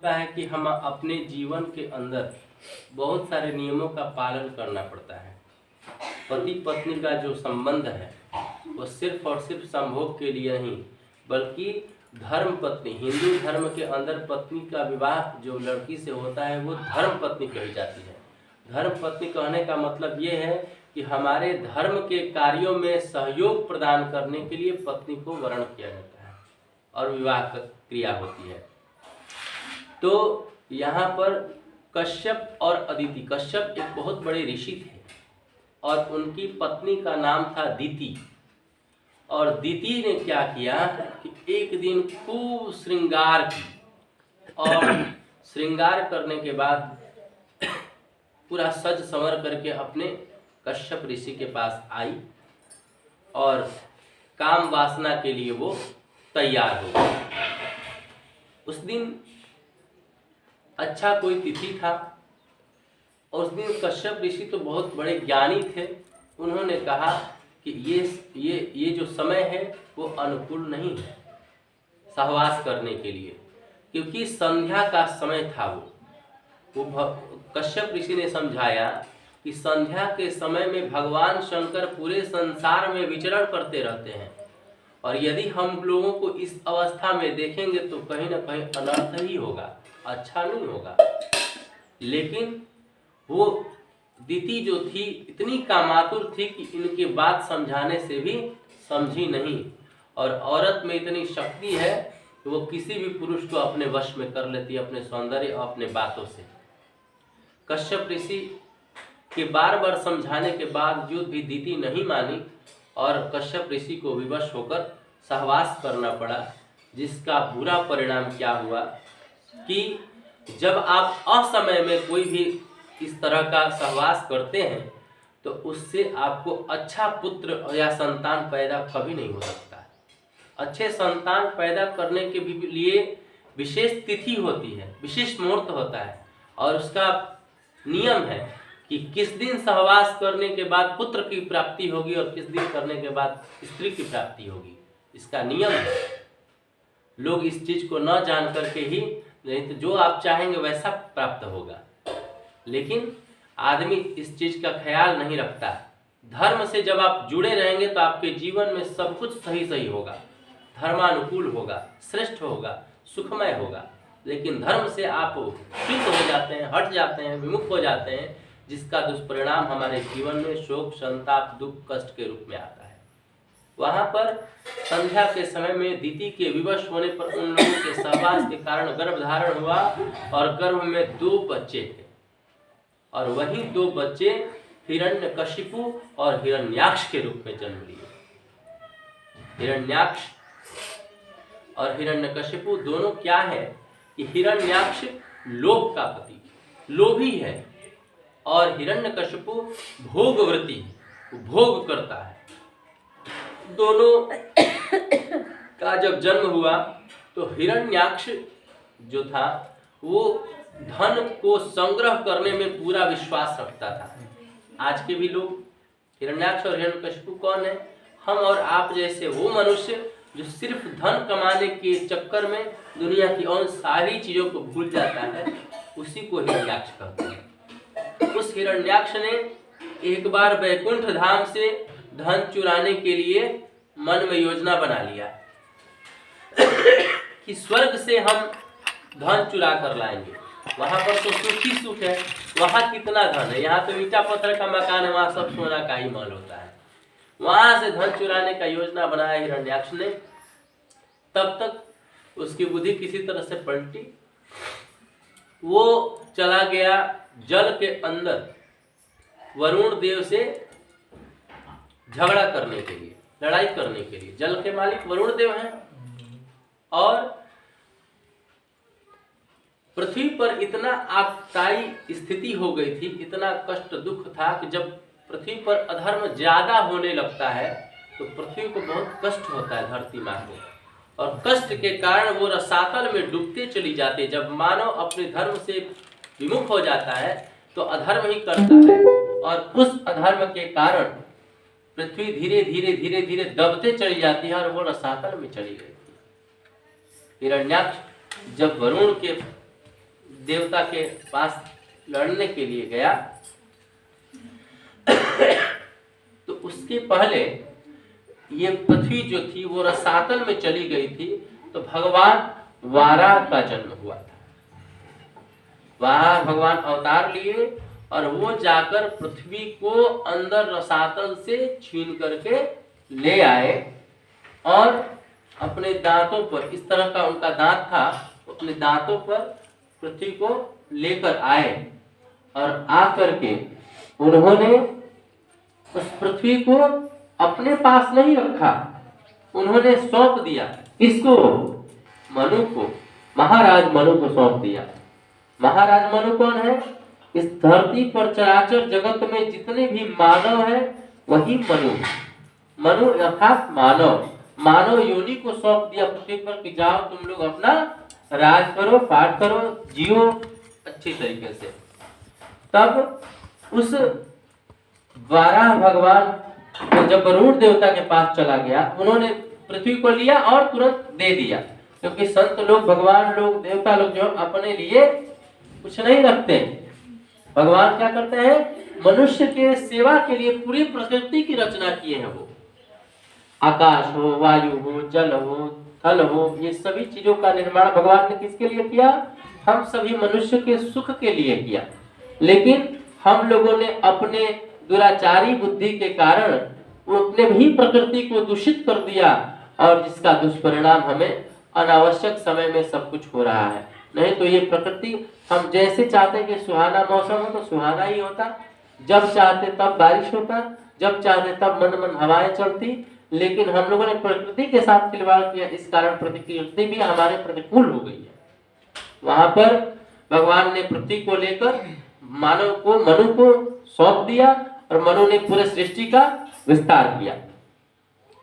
लगता है कि हम अपने जीवन के अंदर बहुत सारे नियमों का पालन करना पड़ता है। पति पत्नी का जो संबंध है वो सिर्फ और सिर्फ संभोग के लिए नहीं, बल्कि धर्म पत्नी, हिंदू धर्म के अंदर पत्नी का विवाह जो लड़की से होता है वो धर्म पत्नी कही जाती है। धर्म पत्नी कहने का मतलब ये है कि हमारे धर्म के कार्यों में सहयोग प्रदान करने के लिए पत्नी को वरण किया जाता है और विवाह क्रिया होती है। तो यहाँ पर कश्यप और अदिति, कश्यप एक बहुत बड़े ऋषि थे और उनकी पत्नी का नाम था दीति। और दीति ने क्या किया कि एक दिन खूब श्रृंगार की और श्रृंगार करने के बाद पूरा सज संवर करके अपने कश्यप ऋषि के पास आई और काम वासना के लिए वो तैयार हो गई। उस दिन अच्छा कोई तिथि था और उस दिन कश्यप ऋषि तो बहुत बड़े ज्ञानी थे। उन्होंने कहा कि ये जो समय है वो अनुकूल नहीं है सहवास करने के लिए, क्योंकि संध्या का समय था। वो कश्यप ऋषि ने समझाया कि संध्या के समय में भगवान शंकर पूरे संसार में विचरण करते रहते हैं और यदि हम लोगों को इस अवस्था में देखेंगे तो कहीं ना कहीं अनर्थ ही होगा, अच्छा नहीं होगा। लेकिन वो दीति जो थी इतनी कामातुर थी कि इनकी बात समझाने से भी समझी नहीं, और औरत में इतनी शक्ति है कि वो किसी भी पुरुष को अपने वश में कर लेती है अपने सौंदर्य और अपने बातों से। कश्यप ऋषि के बार बार समझाने के बावजूद भी दीति नहीं मानी और कश्यप ऋषि को विवश होकर सहवास करना पड़ा, जिसका बुरा परिणाम क्या हुआ कि जब आप असमय में कोई भी इस तरह का सहवास करते हैं तो उससे आपको अच्छा पुत्र या संतान पैदा कभी नहीं हो सकता। अच्छे संतान पैदा करने के भी लिए विशेष तिथि होती है, विशेष मुहूर्त होता है और उसका नियम है कि किस दिन सहवास करने के बाद पुत्र की प्राप्ति होगी और किस दिन करने के बाद स्त्री की प्राप्ति होगी। इसका नियम है। लोग इस चीज को न जान करके ही, नहीं तो जो आप चाहेंगे वैसा प्राप्त होगा, लेकिन आदमी इस चीज का ख्याल नहीं रखता। धर्म से जब आप जुड़े रहेंगे तो आपके जीवन में सब कुछ सही सही होगा, धर्मानुकूल होगा, श्रेष्ठ होगा, सुखमय होगा। लेकिन धर्म से आप च्युत हो जाते हैं, हट जाते हैं, विमुख हो जाते हैं, जिसका दुष्परिणाम हमारे जीवन में शोक, संताप, दुख, कष्ट के रूप में आता है। वहां पर संध्या के समय में दीति के विवश होने पर उन लोगों के सहवास के कारण गर्भ धारण हुआ और गर्भ में 2 बच्चे थे और वही 2 बच्चे हिरण्यकशिपु और हिरण्याक्ष के रूप में जन्म लिए। हिरण्याक्ष और हिरण्यकशिपु दोनों क्या है कि हिरण्याक्ष लोभ का प्रतीक, लोभी है, और हिरण्यकशिपु भोगवृत्ति, भोग करता है। दोनों का जब जन्म हुआ तो हिरण्याक्ष जो था वो धन को संग्रह करने में पूरा विश्वास रखता था। आज के भी लोग, हिरण्याक्ष और हिरण्यकशिपु कौन है? हम और आप जैसे वो मनुष्य जो सिर्फ धन कमाने के चक्कर में दुनिया की और सारी चीजों को भूल जाता है, उसी को हिरण्याक्ष कहते हैं। उस हिरण्याक्ष ने एक बार वैकुंठ धाम से धन चुराने के लिए मन में योजना बना लिया कि स्वर्ग से हम धन चुरा कर लाएंगे। वहां पर तो सुख ही सुख है, वहां कितना धन है, यहाँ तो ईटा पत्थर का मकान है, वहां सब सोना का ही माल होता है। वहां से धन चुराने का योजना बनाया हिरण्याक्ष ने। तब तक उसकी बुद्धि किसी तरह से पलटी, वो चला गया जल के अंदर वरुण देव से झगड़ा करने के लिए, लड़ाई करने के लिए। जल के मालिक वरुण देव हैं और पृथ्वी पर इतना आपदाई स्थिति हो गई थी, इतना कष्ट दुख था कि जब पृथ्वी पर अधर्म ज्यादा होने लगता है तो पृथ्वी को बहुत कष्ट होता है, धरती माँ को, और कष्ट के कारण वो रसातल में डूबते चली जाती है। जब मानव अपने धर्म से विमुख हो जाता है तो अधर्म ही करता है और उस अधर्म के कारण पृथ्वी धीरे धीरे धीरे धीरे दबते चली जाती है और वो रसातल में चली गई थी। हिरण्याक्ष जब वरुण के देवता के पास लड़ने के लिए गया तो उसके पहले ये पृथ्वी जो थी वो रसातल में चली गई थी, तो भगवान वाराह का जन्म हुआ था। वहां भगवान अवतार लिए और वो जाकर पृथ्वी को अंदर रसातल से छीन करके ले आए और अपने दांतों पर, इस तरह का उनका दांत था, अपने दांतों पर पृथ्वी को लेकर आए और आकर के उन्होंने उस पृथ्वी को अपने पास नहीं रखा, उन्होंने सौंप दिया इसको, मनु को, महाराज मनु को सौंप दिया। महाराज मनु कौन है? इस धरती पर चराचर जगत में जितने भी मानव है वही मनु। मनु अर्थात मानव, मानव योनि को सौंप दिया पृथ्वी पर कि जाओ तुम लोग अपना राज करो, पाठ करो, जियो अच्छी तरीके से। तब उस वाराह भगवान तो जब वरुण देवता के पास चला गया, उन्होंने पृथ्वी को लिया और तुरंत दे दिया, क्योंकि संत लोग, भगवान लोग, देवता लोग जो अपने लिए कुछ नहीं रखते। भगवान क्या करते हैं? मनुष्य के सेवा के लिए पूरी प्रकृति की रचना किए हैं। वो आकाश हो, वायु हो, जल हो, थल हो, ये सभी चीजों का निर्माण भगवान ने किसके लिए किया? हम सभी मनुष्य के सुख के लिए किया। लेकिन हम लोगों ने अपने दुराचारी बुद्धि के कारण अपने भी प्रकृति को दूषित कर दिया और जिसका दुष्परिणाम हमें अनावश्यक समय में सब कुछ हो रहा है। नहीं तो ये प्रकृति, हम जैसे चाहते कि सुहाना मौसम हो तो सुहाना ही होता, जब चाहते तब बारिश होता, जब चाहते तब मन मन हवाएं चलती। लेकिन हम लोगों ने प्रकृति के साथ खिलवाड़ किया, इस कारण प्रकृति भी हमारे प्रतिकूल हो गई है। वहां पर भगवान ने पृथ्वी को लेकर मानव को, मनु को सौंप दिया और मनु ने पूरे सृष्टि का विस्तार किया।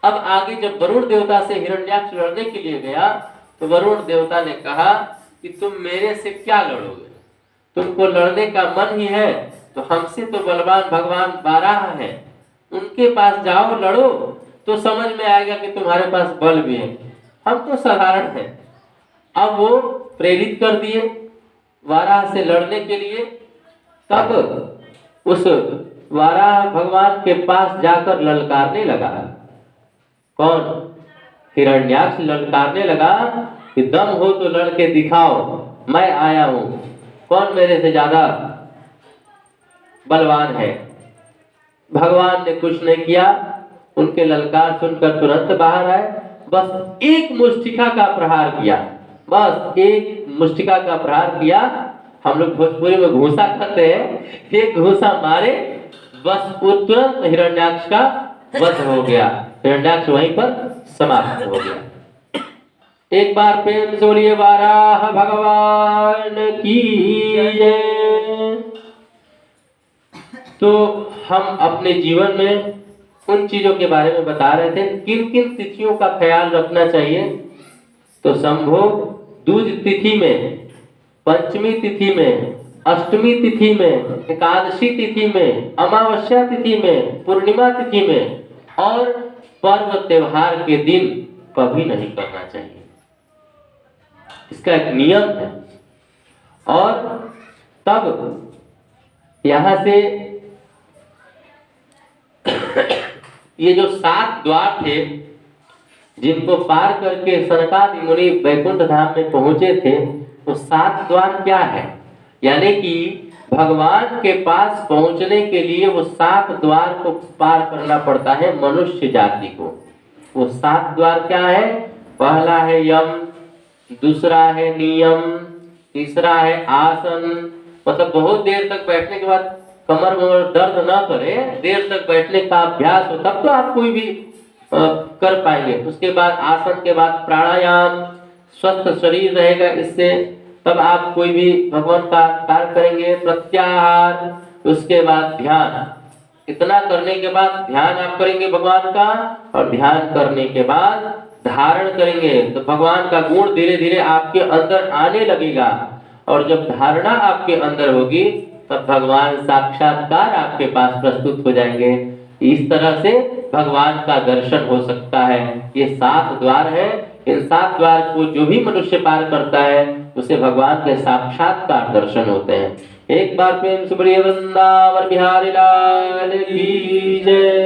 अब आगे जब वरुण देवता से हिरण्याक्ष लड़ने के लिए गया तो वरुण देवता ने कहा कि तुम मेरे से क्या लड़ोगे? तुमको लड़ने का मन ही है तो हमसे तो बलवान भगवान वाराह है, उनके पास जाओ, लड़ो, तो समझ में आएगा कि तुम्हारे पास बल भी है, हम तो साधारण हैं। अब वो प्रेरित कर दिए वाराह से लड़ने के लिए। तब उस वाराह भगवान के पास जाकर ललकारने लगा। कौन? हिरण्याक्ष ललकारने लगा कि दम हो तो लड़के दिखाओ, मैं आया हूं, कौन मेरे से ज्यादा बलवान है? भगवान ने कुछ नहीं किया, उनके ललकार सुनकर तुरंत बाहर आए, बस एक मुष्टिका का प्रहार किया, बस एक मुष्टिका का प्रहार किया। हम लोग भोजपुरी में घूसा कहते हैं, एक घूसा मारे, बस वो तुरंत हिरण्याक्ष का वध हो गया, हिरण्याक्ष वहीं पर समाप्त हो गया। एक बार प्रेम से बोलिए वाराह भगवान की जय। तो हम अपने जीवन में उन चीजों के बारे में बता रहे थे, किन किन तिथियों का ख्याल रखना चाहिए। तो संभोग दूज तिथि में, पंचमी तिथि में, अष्टमी तिथि में, एकादशी तिथि में, अमावस्या तिथि में, पूर्णिमा तिथि में और पर्व त्योहार के दिन कभी नहीं करना चाहिए। इसका एक नियम है। और तब यहां से ये जो 7 द्वार थे जिनको पार करके सनकादि मुनि वैकुंठ धाम में पहुंचे थे, वो 7 द्वार क्या है? यानी कि भगवान के पास पहुंचने के लिए वो 7 द्वार को पार करना पड़ता है मनुष्य जाति को। वो 7 द्वार क्या है? पहला है यम, दूसरा है नियम, तीसरा है आसन, मतलब बहुत देर तक बैठने के बाद कमर दर्द ना करे, देर तक बैठने का अभ्यास हो, तब तो आप कोई भी कर पाएंगे। उसके बाद आसन के बाद प्राणायाम, स्वस्थ शरीर रहेगा इससे, तब आप कोई भी भगवान का कार्य करेंगे। प्रत्याहार, उसके बाद ध्यान, इतना करने के बाद ध्यान आप करेंगे भगवान का, और ध्यान करने के बाद धारण करेंगे तो भगवान का गुण धीरे धीरे आपके अंदर आने लगेगा। और जब धारणा आपके अंदर होगी तब भगवान साक्षात्कार आपके पास प्रस्तुत हो जाएंगे। इस तरह से भगवान का दर्शन हो सकता है। ये 7 द्वार है। इन 7 द्वार को जो भी मनुष्य पार करता है उसे भगवान के साक्षात्कार दर्शन होते हैं। एक बार प्रेम से बोलिए वृंदावन बिहारी लाल की जय।